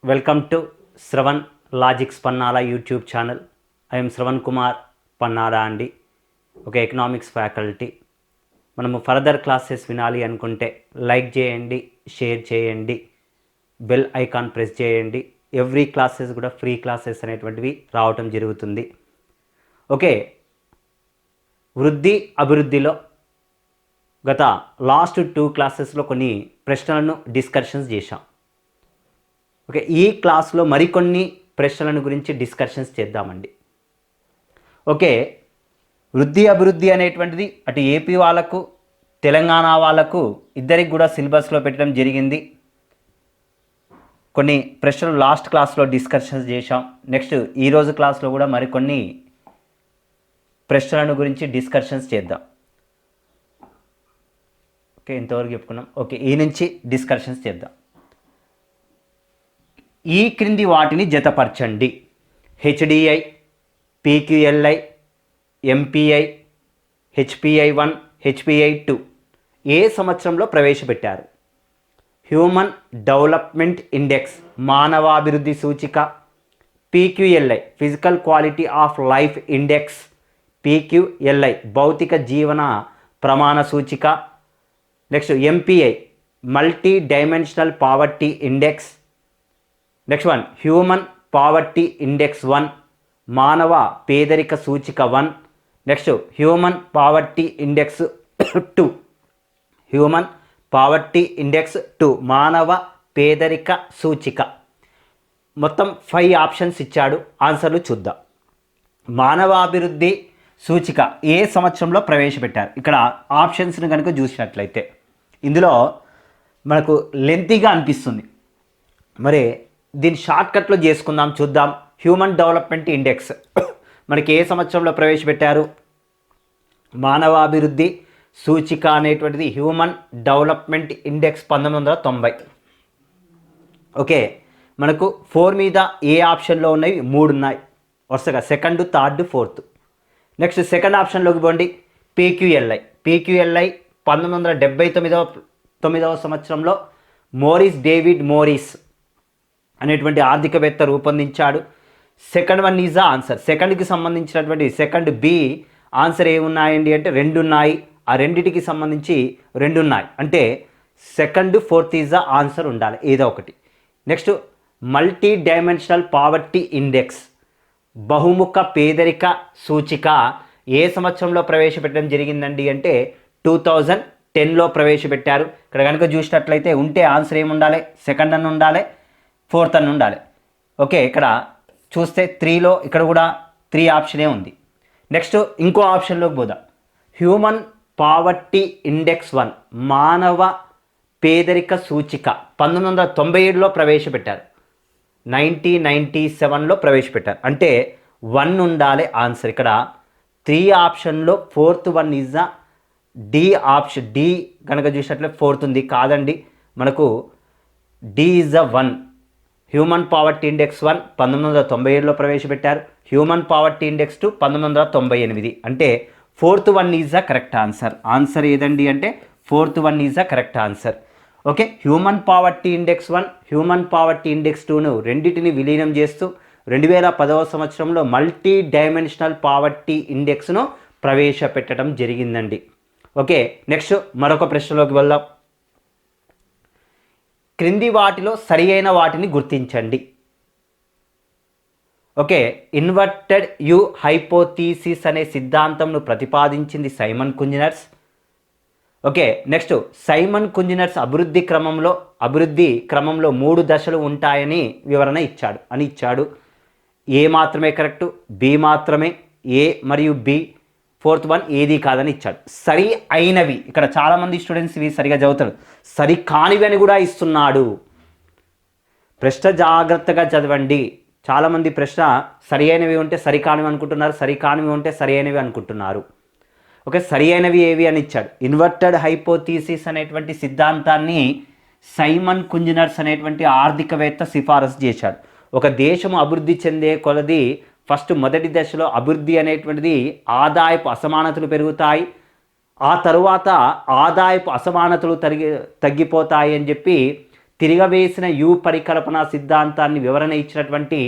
Welcome to Shravan logics Pannala YouTube channel. I'm Shravan Kumar Pannala అండి, ఒక economics faculty. మనము ఫర్దర్ క్లాసెస్ వినాలి అనుకుంటే లైక్ చేయండి, షేర్ చేయండి, బెల్ ఐకాన్ ప్రెస్ చేయండి. ఎవ్రీ క్లాసెస్ కూడా ఫ్రీ క్లాసెస్ అనేటువంటివి రావటం జరుగుతుంది. ఓకే, వృద్ధి అభివృద్ధిలో గత లాస్ట్ 2 క్లాసెస్లో కొన్ని ప్రశ్నలను డిస్కషన్స్ చేశాం. ఓకే, ఈ క్లాస్లో మరికొన్ని ప్రశ్నలను గురించి డిస్కషన్స్ చేద్దామండి. ఓకే, వృద్ధి అభివృద్ధి అనేటువంటిది అటు ఏపీ వాళ్ళకు తెలంగాణ వాళ్ళకు ఇద్దరికి కూడా సిలబస్లో పెట్టడం జరిగింది. కొన్ని ప్రశ్నలు లాస్ట్ క్లాస్లో డిస్కషన్స్ చేశాం. నెక్స్ట్ ఈరోజు క్లాస్లో కూడా మరికొన్ని ప్రశ్నలను గురించి డిస్కషన్స్ చేద్దాం. ఓకే, ఇంతవరకు చెప్పుకున్నాం. ఓకే, ఈ నుంచి డిస్కషన్స్ చేద్దాం. ఈ క్రింది వాటిని జతపరచండి. హెచ్డిఐ, పీక్యూఎల్ఐ, ఎంపీఐ, హెచ్పిఐ1, హెచ్పిఐ2 ఏ సంవత్సరంలో ప్రవేశపెట్టారు? హ్యూమన్ డెవలప్మెంట్ ఇండెక్స్ మానవాభివృద్ధి సూచిక, పీక్యూఎల్ఐ physical quality of life index, పీక్యూఎల్ఐ భౌతిక జీవన ప్రమాణ సూచిక. Next MPI multi dimensional poverty index. Next one human poverty index 1, మానవ పేదరిక సూచిక 1. Next human poverty index 2, human poverty index 2 మానవ పేదరిక సూచిక. మొత్తం 5 ఆప్షన్స్ ఇచ్చాడు. ఆన్సర్లు చూద్దాం. మానవాభివృద్ధి సూచిక ఏ సంవత్సరంలో ప్రవేశపెట్టారు? ఇక్కడ ఆప్షన్స్ని కనుక చూసినట్లయితే ఇందులో మనకు లెంతీగా అనిపిస్తుంది, మరి దీన్ని షార్ట్కట్లో చేసుకుందాం, చూద్దాం. హ్యూమన్ డెవలప్మెంట్ ఇండెక్స్ మనకి ఏ సంవత్సరంలో ప్రవేశపెట్టారు? మానవాభివృద్ధి సూచిక అనేటువంటిది హ్యూమన్ డెవలప్మెంట్ ఇండెక్స్ 1990. ఓకే, మనకు 4 మీద ఏ ఆప్షన్లో ఉన్నాయి? 3 ఉన్నాయి వరుసగా, second, third, fourth. Next second ఆప్షన్లోకి పోండి. పీక్యూఎల్ఐ 1979వ సంవత్సరంలో డేవిడ్ మోరిస్ అనేటువంటి ఆర్థికవేత్త రూపొందించాడు. Second one is the answer. సెకండ్కి సంబంధించినటువంటి సెకండ్ బి ఆన్సర్ ఏమున్నాయండి అంటే 2 ఉన్నాయి. ఆ రెండిటికి సంబంధించి 2 ఉన్నాయి, అంటే second, fourth is the answer ఉండాలి, ఏదో ఒకటి. Next multi dimensional poverty index బహుముఖ పేదరిక సూచిక ఏ సంవత్సరంలో ప్రవేశపెట్టడం జరిగిందండి అంటే 2010లో ప్రవేశపెట్టారు. ఇక్కడ కనుక చూసినట్లయితే ఉంటే ఆన్సర్ ఏముండాలి? సెకండ్ అని ఉండాలి, ఫోర్త్ అని ఉండాలి. ఓకే, ఇక్కడ చూస్తే 3లో ఇక్కడ కూడా 3 ఆప్షనే ఉంది. నెక్స్ట్ ఇంకో ఆప్షన్లోకి పోదాం. హ్యూమన్ పావర్టీ ఇండెక్స్ 1 మానవ పేదరిక సూచిక 1997లో ప్రవేశపెట్టారు. 1997లో ప్రవేశపెట్టారు, అంటే 1 ఉండాలి ఆన్సర్. ఇక్కడ 3 ఆప్షన్లో fourth one is the D option. D కనుక చూసినట్లయితే ఫోర్త్ ఉంది, కాదండి. మనకు D is the 1. Human poverty index 1 1997లో ప్రవేశపెట్టారు. హ్యూమన్ పావర్టీ ఇండెక్స్ 2 1998, అంటే fourth one is the correct answer. Answer ఏదండి అంటే fourth one is the correct answer. Okay, human poverty index 1, human poverty index 2ను రెండింటిని విలీనం చేస్తూ 2010వ సంవత్సరంలో మల్టీ డైమెన్షనల్ పావర్టీ ఇండెక్స్ను ప్రవేశపెట్టడం జరిగిందండి. ఓకే, నెక్స్ట్ మరొక ప్రశ్నలోకి వెళ్దాం. క్రింది వాటిలో సరి అయిన వాటిని గుర్తించండి. ఓకే, ఇన్వర్టెడ్ యు హైపోథీసిస్ అనే సిద్ధాంతంను ప్రతిపాదించింది సైమన్ కుంజినర్స్. ఓకే, నెక్స్ట్ సైమన్ కుంజినర్స్ అభివృద్ధి క్రమంలో 3 దశలు ఉంటాయని వివరణ ఇచ్చాడు. ఏ మాత్రమే కరెక్టు, బి మాత్రమే, ఏ మరియు బి, ఫోర్త్ వన్ ఏది కాదని ఇచ్చాడు. సరి అయినవి, ఇక్కడ చాలామంది స్టూడెంట్స్ ఇవి సరిగా చదువుతారు, సరి కానివి అని కూడా ఇస్తున్నాడు. ప్రశ్న జాగ్రత్తగా చదవండి. చాలామంది ప్రశ్న సరి అయినవి ఉంటే సరి కానివి అనుకుంటున్నారు, సరి కానివి ఉంటే సరి అయినవి అనుకుంటున్నారు. ఓకే, సరి అయినవి ఏవి అని ఇచ్చాడు. ఇన్వర్టెడ్ హైపోథీసిస్ అనేటువంటి సిద్ధాంతాన్ని సైమన్ కుంజినర్స్ అనేటువంటి ఆర్థికవేత్త సిఫారసు చేశాడు. ఒక దేశం అభివృద్ధి చెందే కొలది మొదటి దశలో అభివృద్ధి అనేటువంటిది ఆదాయపు అసమానతలు పెరుగుతాయి, ఆ తరువాత ఆదాయపు అసమానతలు తగ్గిపోతాయి అని చెప్పి తిరగవేసిన యు పరికల్పన సిద్ధాంతాన్ని వివరణ ఇచ్చినటువంటి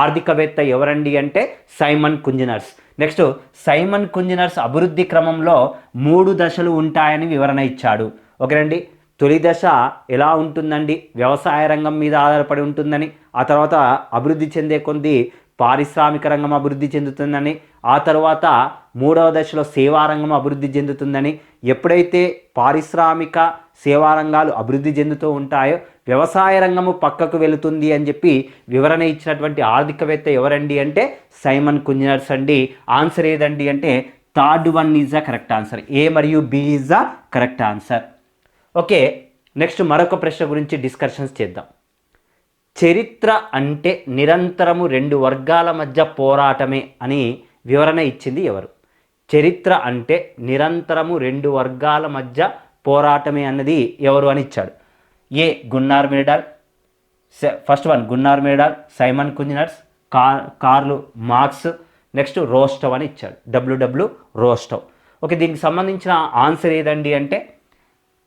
ఆర్థికవేత్త ఎవరండి అంటే సైమన్ కుంజినర్స్. నెక్స్ట్ సైమన్ కుంజినర్స్ అభివృద్ధి క్రమంలో 3 దశలు ఉంటాయని వివరణ ఇచ్చాడు. ఓకేనండి. తొలి దశ ఎలా ఉంటుందండి, వ్యవసాయ రంగం మీద ఆధారపడి ఉంటుందని, ఆ తర్వాత అభివృద్ధి చెందే కొద్ది పారిశ్రామిక రంగం అభివృద్ధి చెందుతుందని, ఆ తర్వాత 3వ దశలో సేవా రంగం అభివృద్ధి చెందుతుందని, ఎప్పుడైతే పారిశ్రామిక సేవా రంగాలు అభివృద్ధి చెందుతూ ఉంటాయో వ్యవసాయ రంగము పక్కకు వెళుతుంది అని చెప్పి వివరణ ఇచ్చినటువంటి ఆర్థికవేత్త ఎవరండి అంటే సైమన్ కుంజినర్స్ అండి. ఆన్సర్ ఏదండి అంటే third one is the correct answer. A మరియు B is the correct answer. Okay, next మరొక ప్రశ్న గురించి డిస్కషన్స్ చేద్దాం. చరిత్ర అంటే నిరంతరము 2 వర్గాల మధ్య పోరాటమే అని వివరణ ఇచ్చింది ఎవరు? చరిత్ర అంటే నిరంతరము 2 వర్గాల మధ్య పోరాటమే అన్నది ఎవరు అని ఇచ్చాడు. A Gunnar Myrdal, first one Gunnar Myrdal, Simon Kuznets, Karl Marx, next Rostow అని ఇచ్చాడు. W W Rostow. ఓకే, దీనికి సంబంధించిన ఆన్సర్ ఏదండి అంటే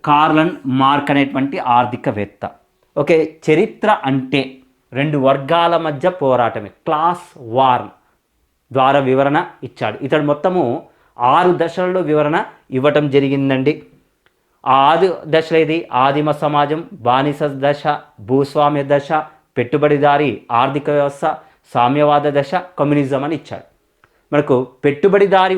కార్ల్ మార్క్ అనేటువంటి ఆర్థికవేత్త. ఓకే, చరిత్ర అంటే 2 వర్గాల మధ్య పోరాటమే, క్లాస్ వార్ ద్వారా వివరణ ఇచ్చాడు. ఇతడు మొత్తము 6 దశలలో వివరణ ఇవ్వటం జరిగిందండి. ఆ 6 దశలు ఏది? ఆదిమ సమాజం, బానిస దశ, భూస్వామ్య దశ, పెట్టుబడిదారి ఆర్థిక వ్యవస్థ, సామ్యవాద దశ, కమ్యూనిజం అని ఇచ్చాడు. మనకు పెట్టుబడిదారి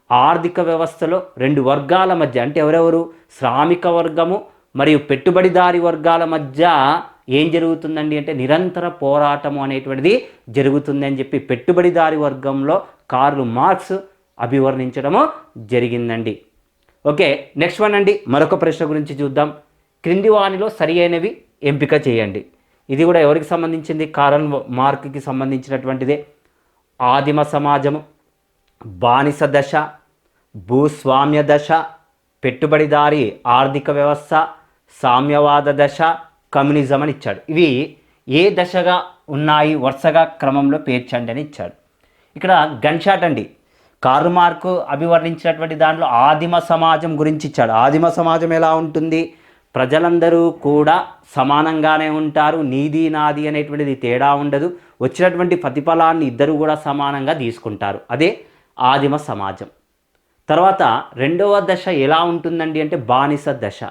ఆర్థిక వ్యవస్థలో 2 వర్గాల మధ్య అంటే ఎవరెవరు? శ్రామిక వర్గము మరియు పెట్టుబడిదారి వర్గాల మధ్య ఏం జరుగుతుందండి అంటే నిరంతర పోరాటము అనేటువంటిది జరుగుతుంది అని చెప్పి పెట్టుబడిదారి వర్గంలో కార్ల్ మార్క్స్ అభివర్ణించడము జరిగిందండి. ఓకే, నెక్స్ట్ వన్ అండి. మరొక ప్రశ్న గురించి చూద్దాం. క్రింది వానిలో సరి అయినవి ఎంపిక చేయండి. ఇది కూడా ఎవరికి సంబంధించింది? కార్ల్ మార్క్కి సంబంధించినటువంటిదే. ఆదిమ సమాజము, బానిస దశ, భూస్వామ్య దశ, పెట్టుబడిదారి ఆర్థిక వ్యవస్థ, సామ్యవాద దశ, కమ్యూనిజం అని ఇచ్చాడు. ఇవి ఏ దశగా ఉన్నాయి వరుసగా క్రమంలో పేర్చండి అని ఇచ్చాడు. ఇక్కడ గన్ షాట్ అండి. కార్ల్ మార్క్ అభివర్ణించినటువంటి దాంట్లో ఆదిమ సమాజం గురించి ఇచ్చాడు. ఆదిమ సమాజం ఎలా ఉంటుంది? ప్రజలందరూ కూడా సమానంగానే ఉంటారు, నీది నాది అనేటువంటిది తేడా ఉండదు, వచ్చినటువంటి ప్రతిఫలాన్ని ఇద్దరు కూడా సమానంగా తీసుకుంటారు, అదే ఆదిమ సమాజం. తర్వాత 2వ దశ ఎలా ఉంటుందండి అంటే బానిస దశ.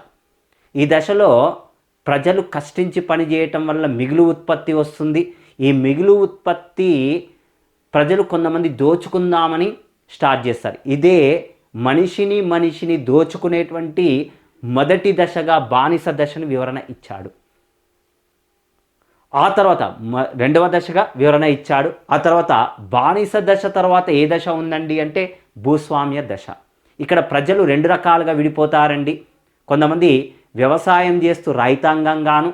ఈ దశలో ప్రజలు కష్టించి పని చేయటం వల్ల మిగులు ఉత్పత్తి వస్తుంది. ఈ మిగులు ఉత్పత్తి ప్రజలు కొంతమంది దోచుకుందామని స్టార్ట్ చేస్తారు. ఇదే మనిషిని దోచుకునేటువంటి మొదటి దశగా బానిస దశను వివరణ ఇచ్చాడు. ఆ తర్వాత 2వ దశగా వివరణ ఇచ్చాడు. ఆ తర్వాత బానిస దశ తర్వాత ఏ దశ ఉందండి అంటే భూస్వామ్య దశ. ఇక్కడ ప్రజలు 2 రకాలుగా విడిపోతారండి. కొంతమంది వ్యవసాయం చేస్తూ రైతాంగంగాను,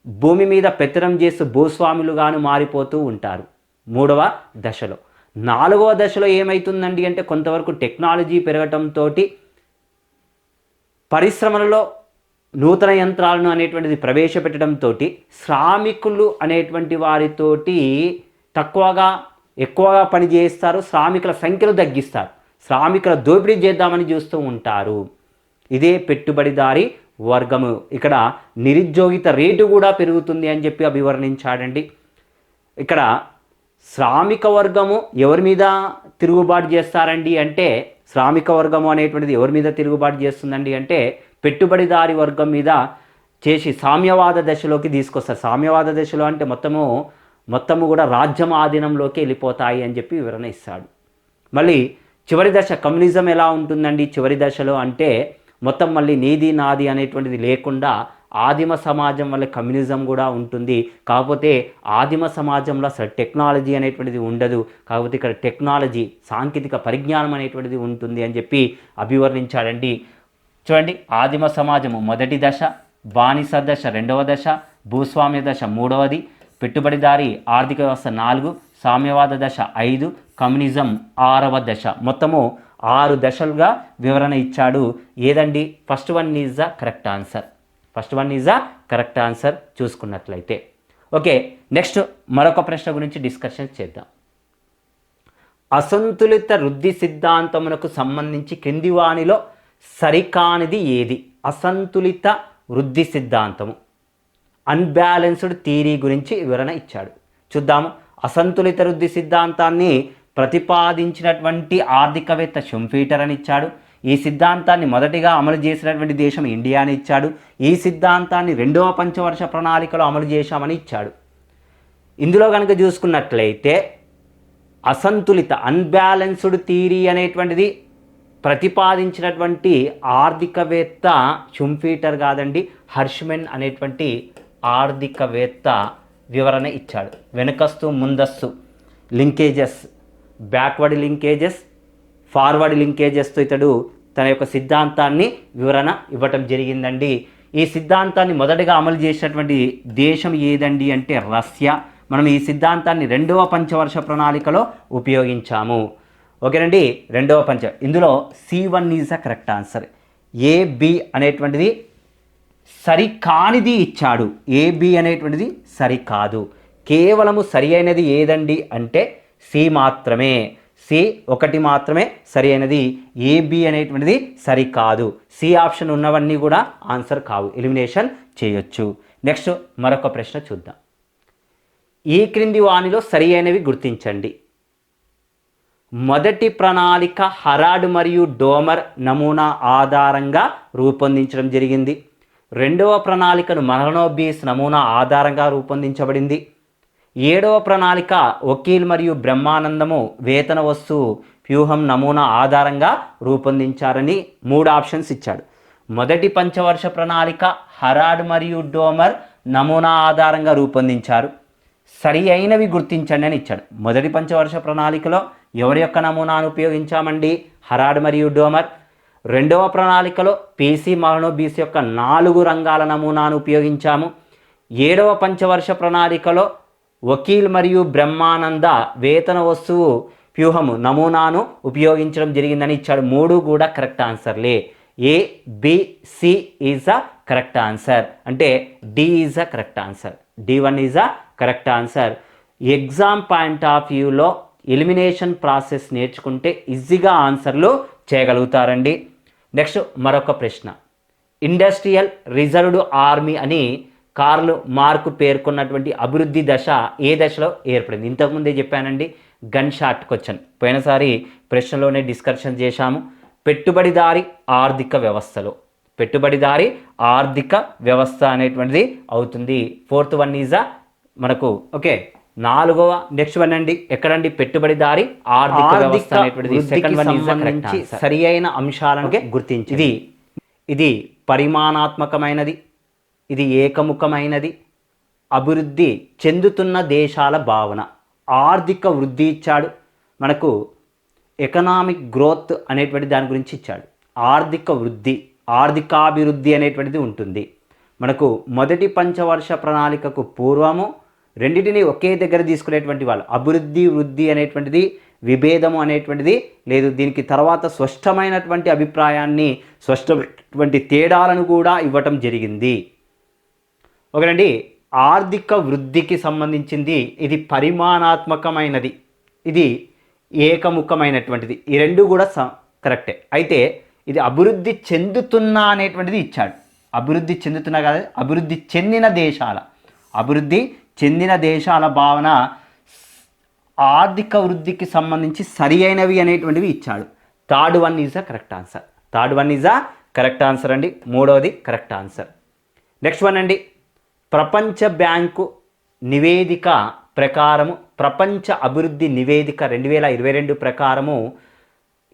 భూమి మీద పెత్తనం చేస్తూ భూస్వాములుగాను మారిపోతూ ఉంటారు 3వ దశలో. 4వ దశలో ఏమవుతుందండి అంటే కొంతవరకు టెక్నాలజీ పెరగటంతో పరిశ్రమలలో నూతన యంత్రాలను అనేటువంటిది ప్రవేశపెట్టడంతో శ్రామికులు అనేటువంటి వారితోటి ఎక్కువగా పని చేస్తారు, శ్రామికుల సంఖ్యను తగ్గిస్తారు, శ్రామికుల దోపిడీ చేద్దామని చూస్తూ ఉంటారు. ఇదే పెట్టుబడిదారి వర్గము. ఇక్కడ నిరుద్యోగిత రేటు కూడా పెరుగుతుంది అని చెప్పి అభివర్ణించాడండి. ఇక్కడ శ్రామిక వర్గము ఎవరి మీద తిరుగుబాటు చేస్తారండి అంటే శ్రామిక వర్గము అనేటువంటిది ఎవరి మీద తిరుగుబాటు చేస్తుందండి అంటే పెట్టుబడిదారి వర్గం మీద చేసి సామ్యవాద దశలోకి తీసుకొస్తారు. సామ్యవాద దశలో అంటే మొత్తము కూడా రాజ్యం ఆధీనంలోకి వెళ్ళిపోతాయి అని చెప్పి వివరణ ఇస్తాడు. మళ్ళీ చివరి దశ కమ్యూనిజం ఎలా ఉంటుందండి చివరి దశలో అంటే మొత్తం మళ్ళీ నీది నాది అనేటువంటిది లేకుండా ఆదిమ సమాజం వల్ల కమ్యూనిజం కూడా ఉంటుంది. కాకపోతే ఆదిమ సమాజంలో అసలు టెక్నాలజీ అనేటువంటిది ఉండదు, కాకపోతే ఇక్కడ టెక్నాలజీ సాంకేతిక పరిజ్ఞానం అనేటువంటిది ఉంటుంది అని చెప్పి అభివర్ణించాడండి. చూడండి, ఆదిమ సమాజము మొదటి దశ, బానిస దశ 2వ దశ, భూస్వామ్య దశ 3వది, పెట్టుబడిదారి ఆర్థిక వ్యవస్థ 4, సామ్యవాద దశ 5, కమ్యూనిజం 6వ దశ. మొత్తము 6 దశలుగా వివరణ ఇచ్చాడు. ఏదండి? First one is the correct answer చూసుకున్నట్లయితే. ఓకే, నెక్స్ట్ మరొక ప్రశ్న గురించి డిస్కషన్ చేద్దాం. అసంతులిత వృద్ధి సిద్ధాంతమునకు సంబంధించి క్రింది వానిలో సరికానిది ఏది? అసంతులిత వృద్ధి సిద్ధాంతము, అన్బ్యాలెన్స్డ్ థియరీ గురించి వివరణ ఇచ్చాడు. చూద్దాము. అసంతులిత వృద్ధి సిద్ధాంతాన్ని ప్రతిపాదించినటువంటి ఆర్థికవేత్త షుంఫీటర్ అని ఇచ్చాడు. ఈ సిద్ధాంతాన్ని మొదటిగా అమలు చేసినటువంటి దేశం ఇండియా అని ఇచ్చాడు. ఈ సిద్ధాంతాన్ని 2వ పంచవర్ష ప్రణాళికలో అమలు చేశామని ఇచ్చాడు. ఇందులో కనుక చూసుకున్నట్లయితే అసంతులిత అన్బ్యాలెన్స్డ్ థియరీ అనేటువంటిది ప్రతిపాదించినటువంటి ఆర్థికవేత్త షుంఫీటర్ కాదండి, హర్ష్మెన్ అనేటువంటి ఆర్థికవేత్త వివరణ ఇచ్చాడు. వెనుకస్తు ముందస్తు లింకేజెస్, బ్యాక్వర్డ్ లింకేజెస్, ఫార్వర్డ్ లింకేజెస్తో ఇతడు తన యొక్క సిద్ధాంతాన్ని వివరణ ఇవ్వటం జరిగిందండి. ఈ సిద్ధాంతాన్ని మొదటగా అమలు చేసినటువంటి దేశం ఏదండి అంటే రష్యా. మనం ఈ సిద్ధాంతాన్ని 2వ పంచవర్ష ప్రణాళికలో ఉపయోగించాము. ఓకేనండి. 2వ ఇందులో C1 is the correct answer. AB అనేటువంటిది సరికానిది ఇచ్చాడు. AB అనేటువంటిది సరికాదు. కేవలము సరి అయినది ఏదండి అంటే సి మాత్రమే. C1 మాత్రమే సరి అయినది. AB అనేటువంటిది సరికాదు. సి ఆప్షన్ ఉన్నవన్నీ కూడా ఆన్సర్ కావు, ఎలిమినేషన్ చేయొచ్చు. నెక్స్ట్ మరొక ప్రశ్న చూద్దాం. ఈ క్రింది వానిలో సరి అయినవి గుర్తించండి. మొదటి ప్రణాళిక హరాడ్ మరియు డోమర్ నమూనా ఆధారంగా రూపొందించడం జరిగింది. 2వ ప్రణాళికను మహలనోబిస్ నమూనా ఆధారంగా రూపొందించబడింది. 7వ ప్రణాళిక వకీల్ మరియు బ్రహ్మానందము వేతన వస్తువు వ్యూహం నమూనా ఆధారంగా రూపొందించారని 3 ఆప్షన్స్ ఇచ్చాడు. మొదటి పంచవర్ష ప్రణాళిక హరాడ్ మరియు డోమర్ నమూనా ఆధారంగా రూపొందించారు. సరి అయినవి గుర్తించండి అని ఇచ్చాడు. మొదటి పంచవర్ష ప్రణాళికలో ఎవరి యొక్క నమూనాను ఉపయోగించామండి? హరాడ్ మరియు డోమర్. 2వ ప్రణాళికలో PC మహలనోబిస్ యొక్క 4 రంగాల నమూనాను ఉపయోగించాము. 7వ పంచవర్ష ప్రణాళికలో వకీల్ మరియు బ్రహ్మానంద వేతన వస్తువు వ్యూహము నమూనాను ఉపయోగించడం జరిగిందని ఇచ్చాడు. 3 కూడా కరెక్ట్ ఆన్సర్లే. A, B, C is a correct answer. అంటే D is a correct answer. D1 is a correct answer. Exam point of వ్యూలో ఎలిమినేషన్ ప్రాసెస్ నేర్చుకుంటే ఈజీగా ఆన్సర్లు చేయగలుగుతారండి. నెక్స్ట్ మరొక ప్రశ్న. ఇండస్ట్రియల్ రిజర్వ్డ్ ఆర్మీ అని కార్ల్ మార్క్ పేర్కొన్నటువంటి అభివృద్ధి దశ ఏ దశలో ఏర్పడింది? ఇంతకుముందే చెప్పానండి, గన్ షాట్ క్వశ్చన్ పోయినసారి ప్రశ్నలోనే డిస్కషన్ చేశాము. పెట్టుబడిదారి ఆర్థిక వ్యవస్థలో, పెట్టుబడిదారి ఆర్థిక వ్యవస్థ అనేటువంటిది అవుతుంది. 4th వన్ ఈజ్ మనకు ఓకే. 4వ నెక్స్ట్ వన్ అండి, ఎక్కడండి? పెట్టుబడిదారి ఆర్థిక వ్యవస్థ అనేటువంటిది. Second one is correct. సరి అయిన అంశాలను గుర్తించి ఇది పరిమాణాత్మకమైనది, ఇది ఏకముఖమైనది, అభివృద్ధి చెందుతున్న దేశాల భావన, ఆర్థిక వృద్ధి ఇచ్చాడు మనకు, ఎకనామిక్ గ్రోత్ అనేటువంటి దాని గురించి ఇచ్చాడు. ఆర్థిక వృద్ధి, ఆర్థికాభివృద్ధి అనేటువంటిది ఉంటుంది మనకు. మొదటి పంచవర్ష ప్రణాళికకు పూర్వము రెండింటిని ఒకే దగ్గర తీసుకునేటువంటి వాళ్ళు. అభివృద్ధి వృద్ధి అనేటువంటిది విభేదము అనేటువంటిది లేదు. దీనికి తర్వాత స్పష్టమైనటువంటి అభిప్రాయాన్ని, స్పష్టమైనటువంటి తేడాలను కూడా ఇవ్వటం జరిగింది. ఓకేనండి. ఆర్థిక వృద్ధికి సంబంధించింది ఇది పరిమాణాత్మకమైనది, ఇది ఏకముఖమైనటువంటిది. ఈ 2 కూడా కరెక్టే. అయితే ఇది అభివృద్ధి చెందుతున్న అనేటువంటిది ఇచ్చాడు. అభివృద్ధి చెందుతున్నా కాదు, అభివృద్ధి చెందిన దేశాల, అభివృద్ధి చెందిన దేశాల భావన ఆర్థిక వృద్ధికి సంబంధించి సరి అయినవి అనేటువంటివి ఇచ్చాడు. 3rd one is a correct answer. 3rd one is a correct answer అండి. 3వది కరెక్ట్ ఆన్సర్. నెక్స్ట్ వన్ అండి, ప్రపంచ బ్యాంకు నివేదిక ప్రకారము, ప్రపంచ అభివృద్ధి నివేదిక 2022 ప్రకారము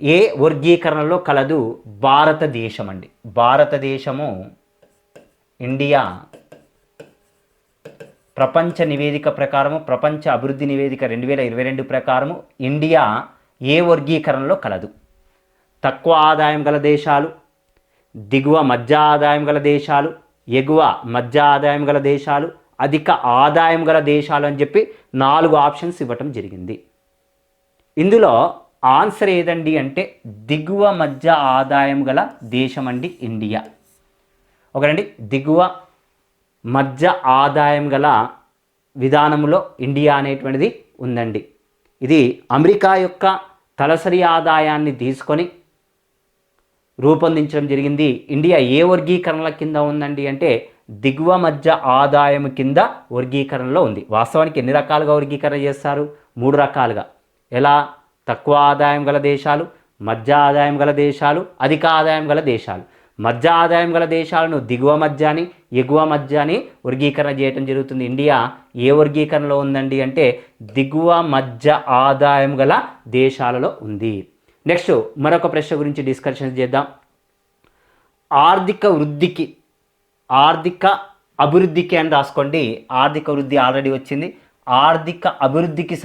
ఏ వర్గీకరణలో కలదు? భారతదేశం అండి. భారతదేశము, ఇండియా ప్రపంచ నివేదిక ప్రకారము, ప్రపంచ అభివృద్ధి నివేదిక 2022 ప్రకారము ఇండియా ఏ వర్గీకరణలో కలదు? తక్కువ ఆదాయం గల దేశాలు, దిగువ మధ్య ఆదాయం గల దేశాలు, ఎగువ మధ్య ఆదాయం గల దేశాలు, అధిక ఆదాయం గల దేశాలు అని చెప్పి 4 ఆప్షన్స్ ఇవ్వటం జరిగింది. ఇందులో ఆన్సర్ ఏదండి అంటే దిగువ మధ్య ఆదాయం గల దేశం అండి ఇండియా. ఓకేనండి. దిగువ మధ్య ఆదాయం గల విధానంలో ఇండియా అనేటువంటిది ఉందండి. ఇది అమెరికా యొక్క తలసరి ఆదాయాన్ని తీసుకొని రూపొందించడం జరిగింది. ఇండియా ఏ వర్గీకరణల కింద ఉందండి అంటే దిగువ మధ్య ఆదాయం కింద వర్గీకరణలో ఉంది. వాస్తవానికి ఎన్ని రకాలుగా వర్గీకరణ చేస్తారు? 3 రకాలుగా. ఎలా? తక్కువ ఆదాయం గల దేశాలు, మధ్య ఆదాయం గల దేశాలు, అధిక ఆదాయం గల దేశాలు. మధ్య ఆదాయం గల దేశాలను దిగువ మధ్య అని, ఎగువ మధ్య అని వర్గీకరణ చేయడం జరుగుతుంది. ఇండియా ఏ వర్గీకరణలో ఉందండి అంటే దిగువ మధ్య ఆదాయం గల దేశాలలో ఉంది. నెక్స్ట్ మరొక ప్రశ్న గురించి డిస్కషన్ చేద్దాం. ఆర్థిక అభివృద్ధికి అని రాసుకోండి. ఆర్థిక వృద్ధి ఆల్రెడీ వచ్చింది. ఆర్థిక అభివృద్ధికి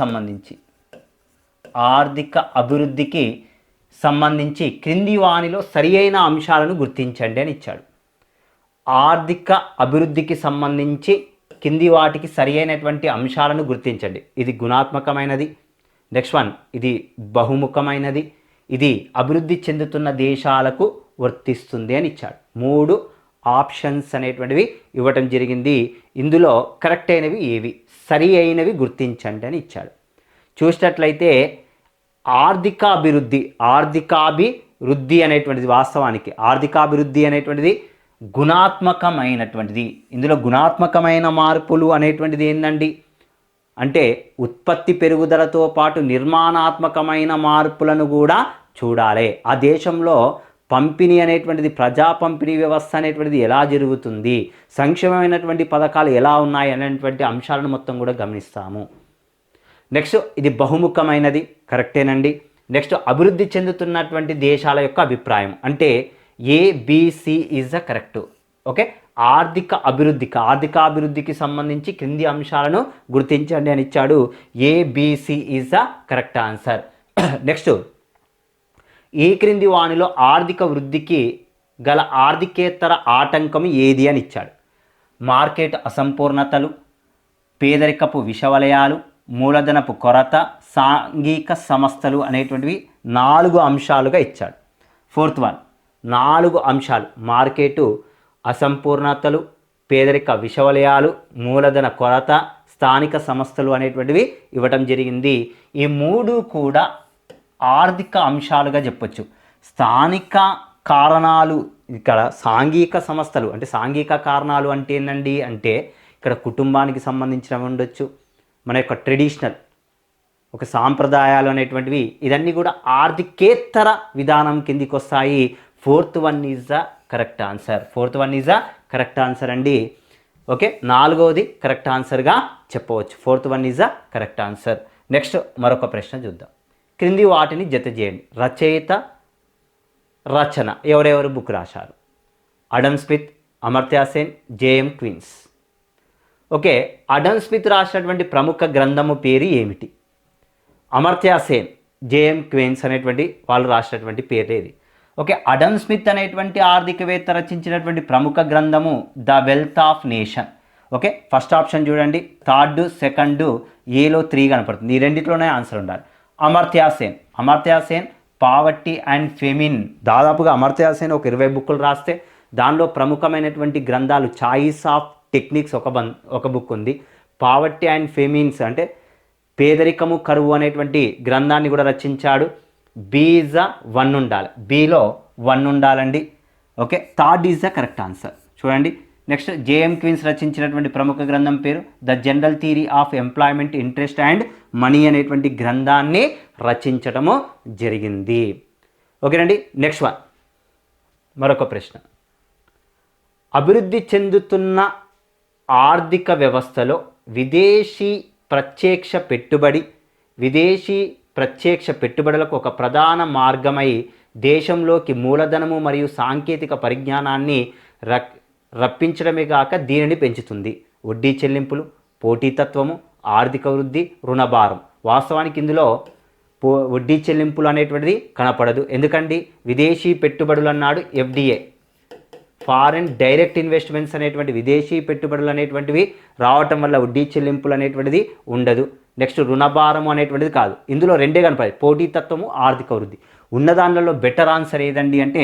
సంబంధించి క్రింది వానిలో సరి అయిన అంశాలను గుర్తించండి అని ఇచ్చాడు. ఆర్థిక అభివృద్ధికి సంబంధించి కింది వాటికి సరి అయినటువంటి అంశాలను గుర్తించండి. ఇది గుణాత్మకమైనది. నెక్స్ట్ వన్, ఇది బహుముఖమైనది. ఇది అభివృద్ధి చెందుతున్న దేశాలకు వర్తిస్తుంది అని ఇచ్చాడు. 3 ఆప్షన్స్ అనేటువంటివి ఇవ్వటం జరిగింది. ఇందులో కరెక్ట్ అయినవి ఏవి, సరి అయినవి గుర్తించండి అని ఇచ్చాడు. చూసినట్లయితే ఆర్థికాభివృద్ధి అనేటువంటిది వాస్తవానికి ఆర్థికాభివృద్ధి అనేటువంటిది గుణాత్మకమైనటువంటిది. ఇందులో గుణాత్మకమైన మార్పులు అనేటువంటిది ఏంటండి అంటే ఉత్పత్తి పెరుగుదలతో పాటు నిర్మాణాత్మకమైన మార్పులను కూడా చూడాలి. ఆ దేశంలో పంపిణీ అనేటువంటిది, ప్రజా పంపిణీ వ్యవస్థ అనేటువంటిది ఎలా జరుగుతుంది, సంక్షేమమైనటువంటి పథకాలు ఎలా ఉన్నాయి అనేటువంటి అంశాలను మొత్తం కూడా గమనిస్తాము. నెక్స్ట్ ఇది బహుముఖమైనది, కరెక్టేనండి. నెక్స్ట్ అభివృద్ధి చెందుతున్నటువంటి దేశాల యొక్క అభిప్రాయం అంటే ABC is the correct. Okay, ఆర్థికాభివృద్ధికి సంబంధించి క్రింది అంశాలను గుర్తించండి అని ఇచ్చాడు. ABC is the correct answer. Next ఈ క్రింది వానిలో ఆర్థిక వృద్ధికి గల ఆర్థికేతర ఆటంకం ఏది అని ఇచ్చాడు. మార్కెట్ అసంపూర్ణతలు, పేదరికపు విషవలయాలు, మూలధనపు కొరత, సాంఘిక సంస్థలు అనేటువంటివి 4 అంశాలుగా ఇచ్చాడు. 4th వన్ 4 అంశాలు: మార్కెటు అసంపూర్ణతలు, పేదరిక విషవలయాలు, మూలధన కొరత, స్థానిక సంస్థలు అనేటువంటివి ఇవ్వటం జరిగింది. ఈ 3 కూడా ఆర్థిక అంశాలుగా చెప్పొచ్చు. స్థానిక కారణాలు, ఇక్కడ సాంఘిక సంస్థలు అంటే సాంఘిక కారణాలు అంటే ఏంటండి అంటే ఇక్కడ కుటుంబానికి సంబంధించినవి ఉండొచ్చు, మన యొక్క ట్రెడిషనల్ ఒక సాంప్రదాయాలు అనేటువంటివి, ఇదన్నీ కూడా ఆర్థికేతర విధానం కిందికి వస్తాయి. 4th one is the correct answer అండి. ఓకే, 4వది కరెక్ట్ ఆన్సర్గా చెప్పవచ్చు. 4th one is the correct answer. Next మరొక ప్రశ్న చూద్దాం. క్రింది వాటిని జత చేయండి. రచన ఎవరెవరు బుక్ రాశారు? Adam Smith, Amartya Sen, JM Keynes. Okay, Adam Smith రాసినటువంటి ప్రముఖ గ్రంథము పేరు ఏమిటి? అమర్త్య సేన్, జేఎం క్వీన్స్ అనేటువంటి వాళ్ళు రాసినటువంటి పేరు ఏది? ఓకే, అడమ్ స్మిత్ అనేటువంటి ఆర్థికవేత్త రచించినటువంటి ప్రముఖ గ్రంథము the wealth of nation. Okay, first option చూడండి, 3rd, 2nd ఏలో 3 కనపడుతుంది. ఈ రెండిట్లోనే ఆన్సర్ ఉండాలి. Amartya Sen poverty and famine. దాదాపుగా అమర్త్య సేన్ ఒక 20 బుక్కులు రాస్తే దానిలో ప్రముఖమైనటువంటి గ్రంథాలు చాయిస్ ఆఫ్ టెక్నిక్స్ ఒక బుక్ ఉంది. పావర్టీ అండ్ ఫెమిన్స్ అంటే పేదరికము కరువు అనేటువంటి గ్రంథాన్ని కూడా రచించాడు. బి ఈజ్ ద 1 ఉండాలి, బిలో 1 ఉండాలండి. Okay, 3rd is the correct answer. చూడండి. నెక్స్ట్ జేఎం క్వీన్స్ రచించినటువంటి ప్రముఖ గ్రంథం పేరు the general theory of employment, interest and money అనేటువంటి గ్రంథాన్ని రచించడము జరిగింది. ఓకేనండి. నెక్స్ట్ వన్ మరొక ప్రశ్న. అభివృద్ధి చెందుతున్న ఆర్థిక వ్యవస్థలో విదేశీ ప్రత్యక్ష పెట్టుబడులకు ఒక ప్రధాన మార్గమై దేశంలోకి మూలధనము మరియు సాంకేతిక పరిజ్ఞానాన్ని రప్పించడమే కాక దీనిని పెంచుతుంది. వడ్డీ చెల్లింపులు, పోటీతత్వము, ఆర్థిక వృద్ధి, రుణభారం. వాస్తవానికి ఇందులో వడ్డీ చెల్లింపులు అనేటువంటిది కనపడదు. ఎందుకండి? విదేశీ పెట్టుబడులు అన్నాడు, ఎఫ్డిఏ ఫారెన్ డైరెక్ట్ ఇన్వెస్ట్మెంట్స్ అనేటువంటి విదేశీ పెట్టుబడులు అనేటువంటివి రావటం వల్ల వడ్డీ చెల్లింపులు అనేటువంటిది ఉండదు. నెక్స్ట్ రుణభారం అనేటువంటిది కాదు. ఇందులో 2 కనపడాయి, పోటీతత్వము, ఆర్థిక వృద్ధి. ఉన్న దానిలో బెటర్ ఆన్సర్ ఏదండి అంటే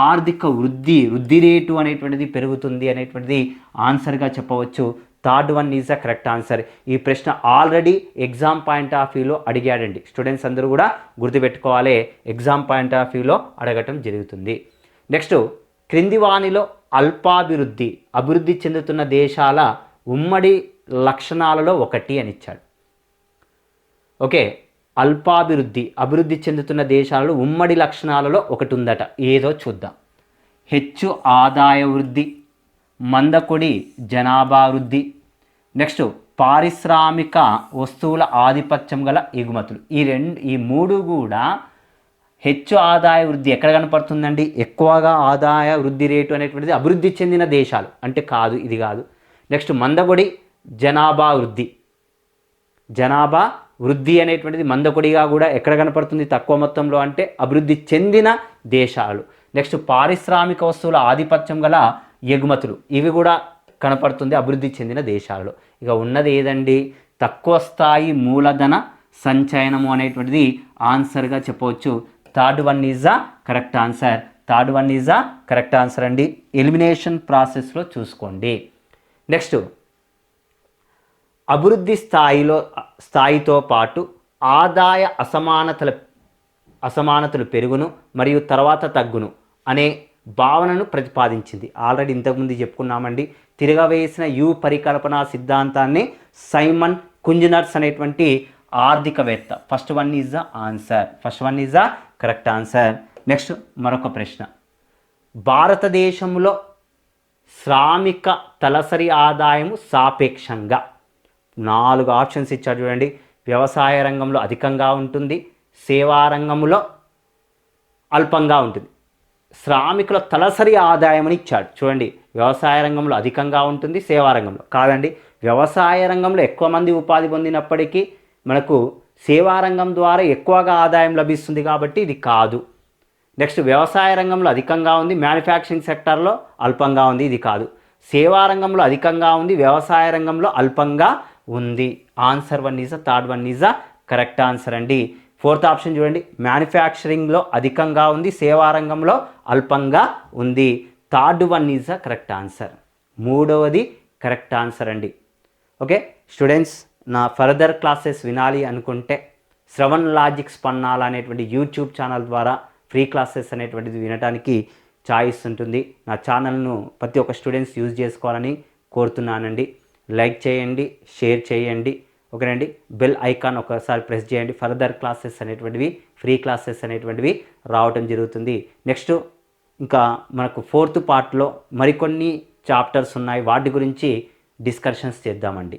ఆర్థిక వృద్ధి రేటు అనేటువంటిది పెరుగుతుంది అనేటువంటిది ఆన్సర్గా చెప్పవచ్చు. 3rd one is the correct answer. ఈ ప్రశ్న ఆల్రెడీ ఎగ్జామ్ పాయింట్ ఆఫ్ వ్యూలో అడిగాడండి. స్టూడెంట్స్ అందరూ కూడా గుర్తుపెట్టుకోవాలి, ఎగ్జామ్ పాయింట్ ఆఫ్ వ్యూలో అడగటం జరుగుతుంది. నెక్స్ట్ క్రింది వానిలో అభివృద్ధి చెందుతున్న దేశాల ఉమ్మడి లక్షణాలలో ఒకటి అని ఇచ్చాడు. ఓకే, అభివృద్ధి చెందుతున్న దేశాలలో ఉమ్మడి లక్షణాలలో ఒకటి ఉందట. ఏదో చూద్దాం. హెచ్చు ఆదాయ వృద్ధి, మందకొడి జనాభా వృద్ధి, నెక్స్ట్ పారిశ్రామిక వస్తువుల ఆధిపత్యం గల ఎగుమతులు. ఈ మూడు కూడా హెచ్చు ఆదాయ వృద్ధి ఎక్కడ కనపడుతుందండి? ఎక్కువగా ఆదాయ వృద్ధి రేటు అనేటువంటిది అభివృద్ధి చెందిన దేశాలు అంటే కాదు, ఇది కాదు. నెక్స్ట్ మందకొడి జనాభా వృద్ధి అనేటువంటిది మందకొడిగా కూడా ఎక్కడ కనపడుతుంది? తక్కువ మొత్తంలో అంటే అభివృద్ధి చెందిన దేశాలు. నెక్స్ట్ పారిశ్రామిక వస్తువుల ఆధిపత్యం గల ఎగుమతులు, ఇవి కూడా కనపడుతుంది అభివృద్ధి చెందిన దేశాలలో. ఇక ఉన్నది ఏదండి? తక్కువ స్థాయి మూలధన సంచయనము అనేటువంటిది ఆన్సర్గా చెప్పవచ్చు. Third one is the correct answer అండి. ఎలిమినేషన్ ప్రాసెస్లో చూసుకోండి. నెక్స్ట్ అభివృద్ధి స్థాయితో పాటు ఆదాయ అసమానతలు పెరుగును మరియు తర్వాత తగ్గును అనే భావనను ప్రతిపాదించింది. ఆల్రెడీ ఇంతకుముందు చెప్పుకున్నామండి. తిరగవేసిన పరికల్పన సిద్ధాంతాన్ని సైమన్ కుంజినర్స్ అనేటువంటి ఆర్థికవేత్త. First one is the correct answer. Next మరొక ప్రశ్న. భారతదేశంలో శ్రామిక తలసరి ఆదాయము సాపేక్షంగా 4 ఆప్షన్స్ ఇచ్చాడు చూడండి. వ్యవసాయ రంగంలో అధికంగా ఉంటుంది, సేవా రంగంలో అల్పంగా ఉంటుంది. శ్రామికుల తలసరి ఆదాయం అని ఇచ్చాడు చూడండి. వ్యవసాయ రంగంలో అధికంగా ఉంటుంది, సేవా రంగంలో కాదండి. వ్యవసాయ రంగంలో ఎక్కువ మంది ఉపాధి పొందినప్పటికీ మనకు సేవా రంగం ద్వారా ఎక్కువగా ఆదాయం లభిస్తుంది కాబట్టి ఇది కాదు. నెక్స్ట్ వ్యవసాయ రంగంలో అధికంగా ఉంది, మ్యానుఫ్యాక్చరింగ్ సెక్టార్లో అల్పంగా ఉంది, ఇది కాదు. సేవా రంగంలో అధికంగా ఉంది, వ్యవసాయ రంగంలో అల్పంగా ఉంది. Answer third one is the correct answer అండి. ఫోర్త్ ఆప్షన్ చూడండి. మ్యానుఫ్యాక్చరింగ్లో అధికంగా ఉంది, సేవా రంగంలో అల్పంగా ఉంది. Third one is the correct answer. మూడవది కరెక్ట్ ఆన్సర్ అండి. ఓకే స్టూడెంట్స్, నా ఫర్దర్ క్లాసెస్ వినాలి అనుకుంటే శ్రవణ్ లాజిక్స్ పన్నాల అనేటువంటి యూట్యూబ్ ఛానల్ ద్వారా ఫ్రీ క్లాసెస్ అనేటువంటిది వినడానికి ఛాయిస్ ఉంటుంది. నా ఛానల్ను ప్రతి ఒక్క స్టూడెంట్స్ యూజ్ చేసుకోవాలని కోరుతున్నానండి. లైక్ చేయండి, షేర్ చేయండి. ఓకేనండి, బెల్ ఐకాన్ ఒకసారి ప్రెస్ చేయండి. ఫర్దర్ క్లాసెస్ అనేటువంటివి, ఫ్రీ క్లాసెస్ అనేటువంటివి రావటం జరుగుతుంది. నెక్స్ట్ ఇంకా మనకు 4th పార్ట్లో మరికొన్ని చాప్టర్స్ ఉన్నాయి, వాటి గురించి డిస్కషన్స్ చేద్దామండి.